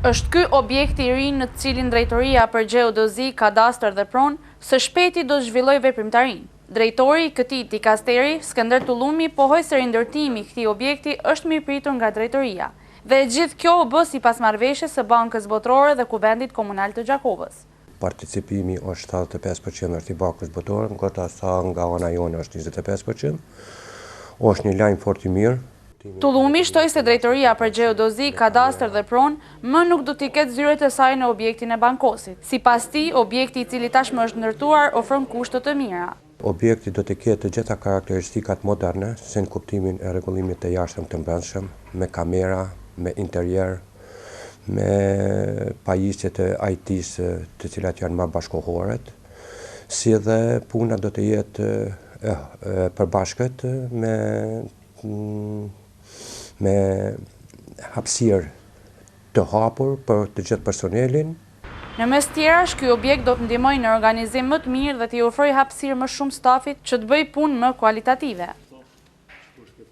Është ky objekti i ri në të cilin drejtoria për gjeodezi, kadastër dhe pronë së shpejti do të zhvilloj veprimtarinë. Drejtori i këtij dikasteri, Skënder Tullumi, pohoi se rindërtimi i këtij objekti është mirëpritur nga drejtoria. Dhe gjithë kjo u bë sipas marrëveshjes së Bankës Botërore dhe Kuvendit Komunal të Gjakovës. Participimi është 75% është i Bankës Botërore, ndërsa sa nga ana jone është 25%. Është një lajm fort i mirë. Tullumi shtoi se drejtoria për gjeodezi, kadastër dhe pronë më nuk do t'i ketë zyret e saj në objektin e bankosit. Sipas tij, objekti i cili tashmë është ndërtuar ofron kushte të mira. Objekti do të ketë të gjitha karakteristikat moderne, si në kuptimin e rregullimit të jashtëm të brendshëm, me kamera, me interier, me pajisje të IT-së të cilat janë më bashkohorët, si dhe puna do të jetë përbashkët me hapësirë të hapur për të gjithë personelin. Në mes tjerash, ky objekt do të ndihmojë në organizim më të mirë dhe t'i ofrojë hapësirë më shumë stafit që të bëjë punë më kualitative.